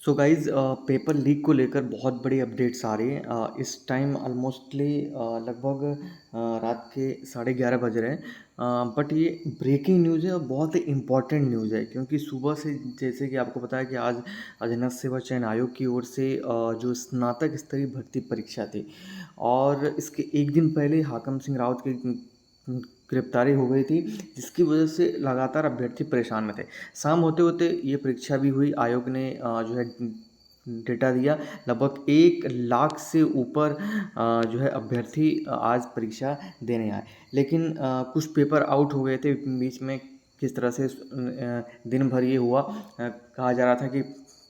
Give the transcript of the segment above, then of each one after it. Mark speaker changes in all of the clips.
Speaker 1: So guys paper leak को लेकर बहुत बड़ी अपडेट्स आ रही हैं। इस टाइम ऑलमोस्टली लगभग रात के 11:30 बज रहे हैं। बट ये ब्रेकिंग न्यूज़ है और बहुत ही इम्पॉर्टेंट न्यूज़ है, क्योंकि सुबह से जैसे कि आपको पता है कि आज अधीनस्थ सेवा चयन आयोग की ओर से जो स्नातक स्तरीय भर्ती परीक्षा थी, और इसके एक दिन पहले हाकम सिंह रावत की गिरफ्तारी हो गई थी, जिसकी वजह से लगातार अभ्यर्थी परेशान में थे। शाम होते होते ये परीक्षा भी हुई। आयोग ने जो है डेटा दिया, लगभग 1 लाख से ऊपर जो है अभ्यर्थी आज परीक्षा देने आए। लेकिन कुछ पेपर आउट हो गए थे बीच में। किस तरह से दिन भर ये हुआ, कहा जा रहा था कि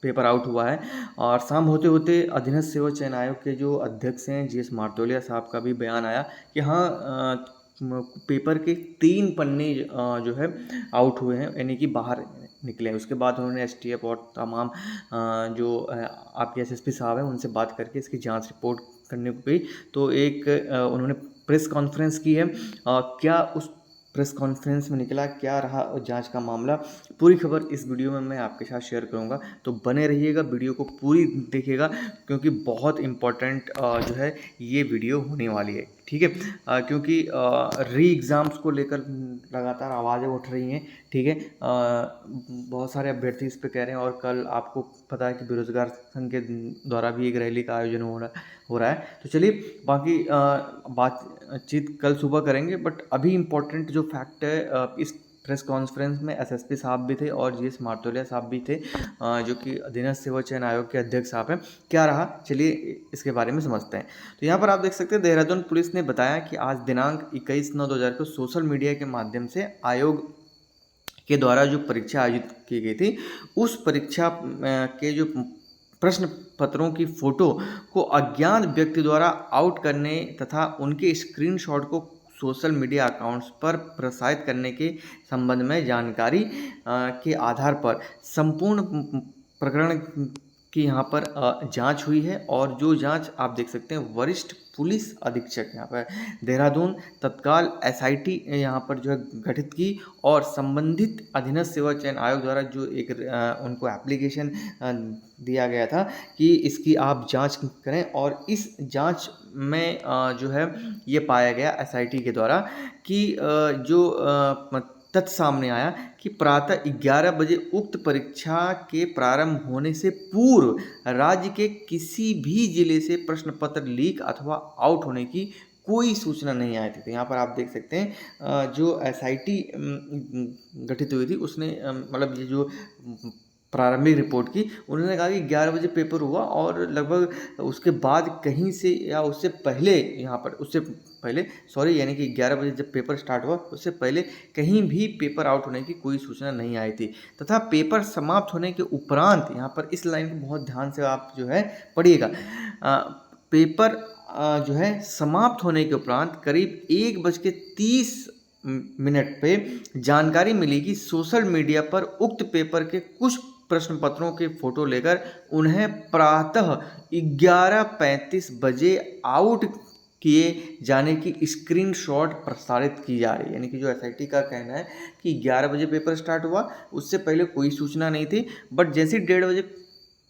Speaker 1: पेपर आउट हुआ है। और शाम होते होते अधीनस्थ सेवा चयन आयोग के जो अध्यक्ष हैं GS मार्तोलिया साहब का भी बयान आया कि हाँ, पेपर के 3 पन्ने जो है आउट हुए हैं, यानी कि बाहर निकले हैं। उसके बाद उन्होंने STF और तमाम जो आपके SSP साहब हैं उनसे बात करके इसकी जांच रिपोर्ट करने को गई। तो एक उन्होंने प्रेस कॉन्फ्रेंस की है। क्या उस प्रेस कॉन्फ्रेंस में निकला, क्या रहा जांच का मामला, पूरी खबर इस वीडियो में मैं आपके साथ शेयर करूंगा। तो बने रहिएगा, वीडियो को पूरी देखिएगा, क्योंकि बहुत इम्पोर्टेंट जो है ये वीडियो होने वाली है। ठीक है, क्योंकि री एग्ज़ाम्स को लेकर लगातार आवाज़ें उठ रही हैं। ठीक है, बहुत सारे अभ्यर्थी इस पे कह रहे हैं, और कल आपको पता है कि बेरोजगार संघ के द्वारा भी एक रैली का आयोजन हो रहा है। तो चलिए, बाकी बातचीत कल सुबह करेंगे। बट अभी इम्पोर्टेंट जो फैक्ट है, इस प्रेस कॉन्फ्रेंस में SSP साहब भी थे और GS मार्तोलिया साहब भी थे, जो कि अधीनस्थ सेवा चयन आयोग के अध्यक्ष साहब हैं। क्या रहा, चलिए इसके बारे में समझते हैं। तो यहाँ पर आप देख सकते हैं, देहरादून पुलिस ने बताया कि आज दिनांक 21/9/2000 को सोशल मीडिया के माध्यम से आयोग के द्वारा जो परीक्षा आयोजित की गई थी, उस परीक्षा के जो प्रश्न पत्रों की फोटो को अज्ञात व्यक्ति द्वारा आउट करने तथा उनके स्क्रीनशॉट को सोशल मीडिया अकाउंट्स पर प्रसारित करने के संबंध में जानकारी के आधार पर संपूर्ण प्रकरण की यहाँ पर जांच हुई है। और जो जांच आप देख सकते हैं, वरिष्ठ पुलिस अधीक्षक यहाँ पर देहरादून तत्काल SIT यहाँ पर जो है गठित की, और संबंधित अधीनस्थ सेवा चयन आयोग द्वारा जो एक उनको एप्लीकेशन दिया गया था कि इसकी आप जांच करें। और इस जांच में जो है ये पाया गया SIT के द्वारा कि जो तथ्य सामने आया कि प्रातः 11 बजे उक्त परीक्षा के प्रारंभ होने से पूर्व राज्य के किसी भी जिले से प्रश्न पत्र लीक अथवा आउट होने की कोई सूचना नहीं आई थी। तो यहाँ पर आप देख सकते हैं, जो SIT गठित हुई थी उसने मतलब ये जो प्रारंभिक रिपोर्ट की, उन्होंने कहा कि 11 बजे पेपर हुआ, और लगभग उसके बाद कहीं से या उससे पहले यहाँ पर उससे पहले सॉरी, यानी कि 11 बजे जब पेपर स्टार्ट हुआ उससे पहले कहीं भी पेपर आउट होने की कोई सूचना नहीं आई थी। तथा पेपर समाप्त होने के उपरांत, यहाँ पर इस लाइन को बहुत ध्यान से आप जो है पढ़िएगा, पेपर जो है समाप्त होने के उपरांत करीब 1:30 पे जानकारी मिली कि सोशल मीडिया पर उक्त पेपर के कुछ प्रश्न पत्रों के फोटो लेकर उन्हें प्रातः 11:35 बजे आउट किए जाने की स्क्रीनशॉट प्रसारित की जा रही है। यानी कि जो SIT का कहना है कि 11 बजे पेपर स्टार्ट हुआ, उससे पहले कोई सूचना नहीं थी, बट जैसे 1:30 बजे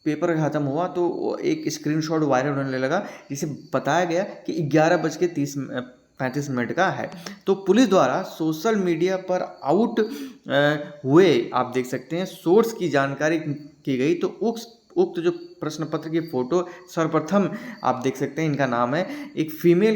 Speaker 1: पेपर ख़त्म हुआ तो वो एक स्क्रीनशॉट वायरल होने लगा, जिसे बताया गया कि 11:35 का है। तो पुलिस द्वारा सोशल मीडिया पर आउट हुए आप देख सकते हैं सोर्स की जानकारी की गई। तो उक्त जो प्रश्न पत्र की फोटो सर्वप्रथम आप देख सकते हैं, इनका नाम है, एक फीमेल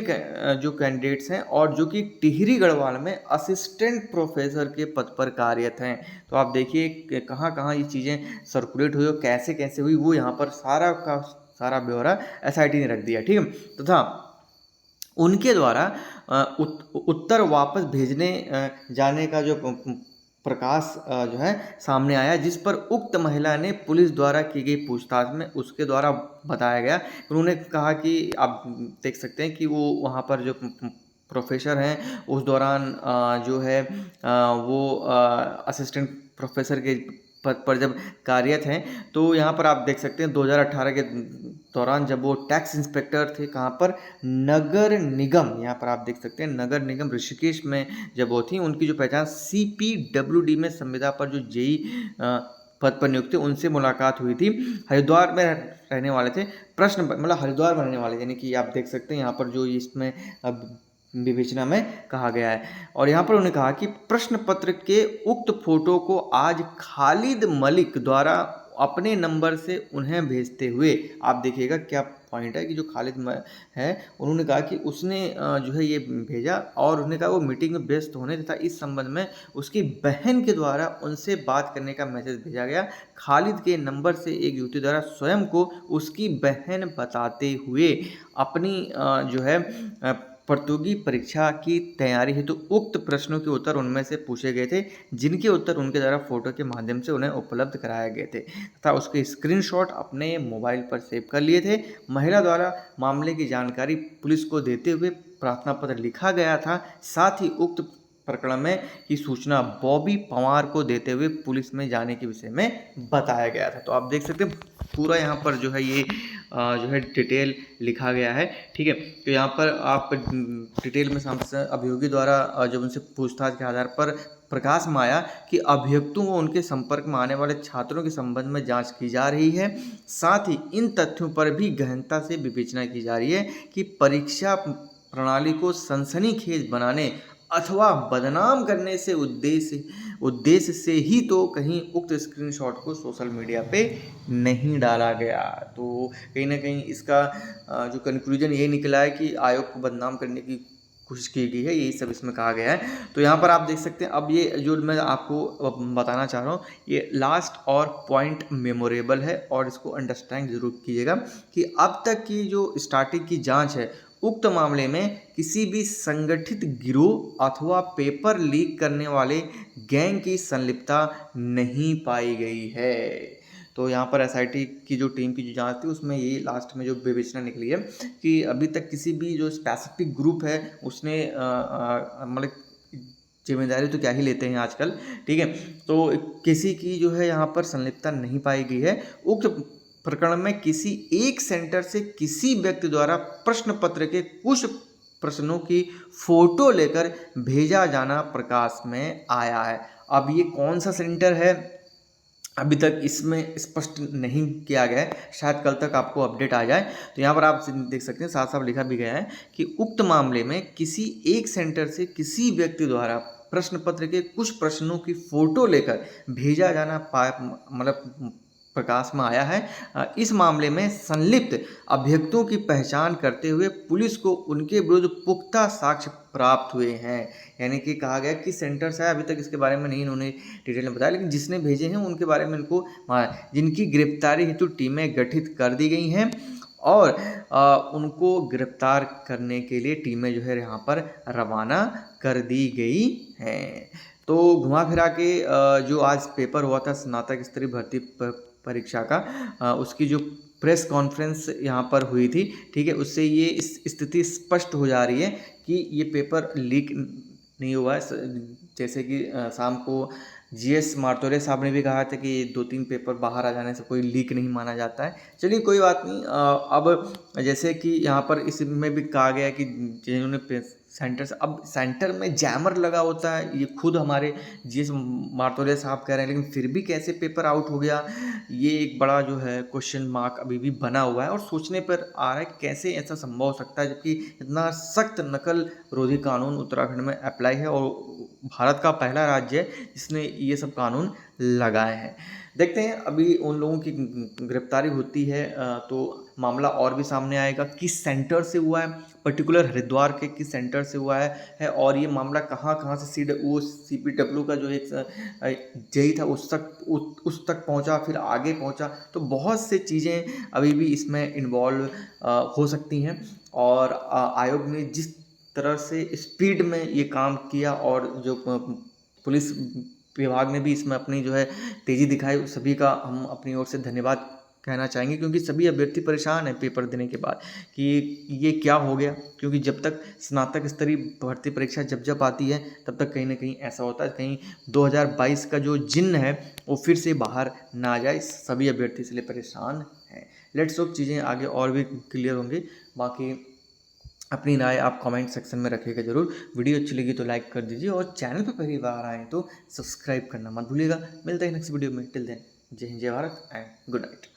Speaker 1: जो कैंडिडेट्स हैं और जो कि टिहरी गढ़वाल में असिस्टेंट प्रोफेसर के पद पर कार्यरत हैं। तो आप देखिए कहाँ कहाँ ये चीज़ें सर्कुलेट हुई और कैसे कैसे हुई, वो यहाँ पर सारा का सारा ब्यौरा SIT ने रख दिया। ठीक है, तथा उनके द्वारा उत्तर वापस भेजने जाने का जो प्रकाश जो है सामने आया, जिस पर उक्त महिला ने पुलिस द्वारा की गई पूछताछ में उसके द्वारा बताया गया। उन्होंने कहा कि आप देख सकते हैं कि वो वहाँ पर जो प्रोफेसर हैं उस दौरान जो है वो असिस्टेंट प्रोफेसर के पद पर जब कार्यरत हैं। तो यहाँ पर आप देख सकते हैं 2018 के दौरान जब वो टैक्स इंस्पेक्टर थे, कहाँ पर, नगर निगम, यहाँ पर आप देख सकते हैं नगर निगम ऋषिकेश में जब वो थी, उनकी जो पहचान CPWD में संविदा पर जो JEE पद पर नियुक्त थे, उनसे मुलाकात हुई थी। हरिद्वार में रहने वाले थे, प्रश्न मतलब हरिद्वार में रहने वाले, यानी कि आप देख सकते हैं यहाँ पर जो इसमें अब विवेचना में कहा गया है। और यहाँ पर उन्होंने कहा कि प्रश्न पत्र के उक्त फोटो को आज खालिद मलिक द्वारा अपने नंबर से उन्हें भेजते हुए, आप देखिएगा क्या पॉइंट है कि जो खालिद है, उन्होंने कहा कि उसने जो है ये भेजा, और उसने कहा वो मीटिंग में व्यस्त होने तथा इस संबंध में उसकी बहन के द्वारा उनसे बात करने का मैसेज भेजा गया। खालिद के नंबर से एक युवती द्वारा स्वयं को उसकी बहन बताते हुए अपनी जो है प्रतियोगी परीक्षा की तैयारी हेतु उक्त प्रश्नों के उत्तर उनमें से पूछे गए थे, जिनके उत्तर उनके द्वारा फोटो के माध्यम से उन्हें उपलब्ध कराए गए थे तथा उसके स्क्रीनशॉट अपने मोबाइल पर सेव कर लिए थे। महिला द्वारा मामले की जानकारी पुलिस को देते हुए प्रार्थना पत्र लिखा गया था। साथ ही उक्त प्रकरण में की सूचना बॉबी पवार को देते हुए पुलिस में जाने के विषय में बताया गया था। तो आप देख सकते हैं पूरा यहाँ पर जो है ये जो है डिटेल लिखा गया है, ठीक है। तो यहाँ पर आप डिटेल में अभियोगी द्वारा जब उनसे पूछताछ के आधार पर प्रकाश में आया कि अभियुक्तों व उनके संपर्क में आने वाले छात्रों के संबंध में जांच की जा रही है। साथ ही इन तथ्यों पर भी गहनता से विवेचना की जा रही है कि परीक्षा प्रणाली को सनसनीखेज बनाने अथवा बदनाम करने से उद्देश्य से ही तो कहीं उक्त स्क्रीनशॉट को सोशल मीडिया पे नहीं डाला गया। तो कहीं ना कहीं इसका जो कंक्लूजन ये निकला है कि आयोग को बदनाम करने की कोशिश की गई है, यही सब इसमें कहा गया है। तो यहाँ पर आप देख सकते हैं, अब ये जो मैं आपको बताना चाह रहा हूँ ये लास्ट और पॉइंट मेमोरेबल है, और इसको अंडरस्टैंड जरूर कीजिएगा कि अब तक की जो स्टार्टिंग की जांच है उक्त मामले में किसी भी संगठित गिरोह अथवा पेपर लीक करने वाले गैंग की संलिप्तता नहीं पाई गई है। तो यहाँ पर एसआईटी की जो टीम की जो जांच थी उसमें ये लास्ट में जो विवेचना निकली है कि अभी तक किसी भी जो स्पेसिफिक ग्रुप है उसने मतलब जिम्मेदारी तो क्या ही लेते हैं आजकल, ठीक है। तो किसी की जो है यहाँ पर संलिप्तता नहीं पाई गई है। उक्त प्रकरण में किसी एक सेंटर से किसी व्यक्ति द्वारा प्रश्न पत्र के कुछ प्रश्नों की फोटो लेकर भेजा जाना प्रकाश में आया है। अब ये कौन सा सेंटर है अभी तक इसमें स्पष्ट नहीं किया गया है, शायद कल तक आपको अपडेट आ जाए। तो यहाँ पर आप देख सकते हैं साफ साफ लिखा भी गया है कि उक्त मामले में किसी एक सेंटर से किसी व्यक्ति द्वारा प्रश्न पत्र के कुछ प्रश्नों की फोटो लेकर भेजा जाना मतलब प्रकाश में आया है। इस मामले में संलिप्त अभियुक्तों की पहचान करते हुए पुलिस को उनके विरुद्ध पुख्ता साक्ष्य प्राप्त हुए हैं। यानी कि कहा गया कि सेंटर्स है, अभी तक इसके बारे में नहीं इन्होंने डिटेल में बताया, लेकिन जिसने भेजे हैं उनके बारे में इनको जिनकी गिरफ्तारी हेतु टीमें गठित कर दी गई हैं और उनको गिरफ्तार करने के लिए टीमें जो है यहाँ पर रवाना कर दी गई हैं। तो घुमा फिरा के जो आज पेपर हुआ था स्नातक स्तरीय भर्ती परीक्षा का, उसकी जो प्रेस कॉन्फ्रेंस यहाँ पर हुई थी, ठीक है, उससे ये स्थिति स्पष्ट हो जा रही है कि ये पेपर लीक नहीं हुआ है। जैसे कि शाम को जीएस मार्तोरे साहब ने भी कहा था कि 2-3 पेपर बाहर आ जाने से कोई लीक नहीं माना जाता है। चलिए कोई बात नहीं। अब जैसे कि यहाँ पर इसमें भी कहा गया कि जिन्होंने अब सेंटर में जैमर लगा होता है, ये खुद हमारे जीएस मार्तोरे साहब कह रहे हैं, लेकिन फिर भी कैसे पेपर आउट हो गया, ये एक बड़ा जो है क्वेश्चन मार्क अभी भी बना हुआ है और सोचने पर आ रहा है कैसे ऐसा संभव हो सकता है, जबकि इतना सख्त नकल रोधी कानून उत्तराखंड में अप्लाई है और भारत का पहला राज्य है जिसने ये सब कानून लगाए हैं। देखते हैं अभी उन लोगों की गिरफ्तारी होती है तो मामला और भी सामने आएगा, किस सेंटर से हुआ है, पर्टिकुलर हरिद्वार के किस सेंटर से हुआ है और ये मामला कहाँ कहाँ से CPW का जो एक जेई था उस तक पहुँचा, फिर आगे पहुँचा। तो बहुत से चीज़ें अभी भी इसमें इन्वॉल्व हो सकती हैं और आयोग ने जिस तरह से स्पीड में ये काम किया और जो पुलिस विभाग ने भी इसमें अपनी जो है तेज़ी दिखाई, सभी का हम अपनी ओर से धन्यवाद कहना चाहेंगे, क्योंकि सभी अभ्यर्थी परेशान हैं पेपर देने के बाद कि ये क्या हो गया। क्योंकि जब तक स्नातक स्तरीय भर्ती परीक्षा जब आती है तब तक कहीं ना कहीं ऐसा होता है कहीं 2022 का जो जिन्न है वो फिर से बाहर ना आ जाए, सभी अभ्यर्थी इसलिए परेशान हैं। लेट्स होप चीज़ें आगे और भी क्लियर होंगी। बाकी अपनी राय आप कमेंट सेक्शन में रखिएगा जरूर। वीडियो अच्छी लगी तो लाइक कर दीजिए और चैनल पर पहली बार आए तो सब्सक्राइब करना मत भूलिएगा। मिलते हैं नेक्स्ट वीडियो में, टिल देन जय हिंद, जय भारत एंड गुड नाइट।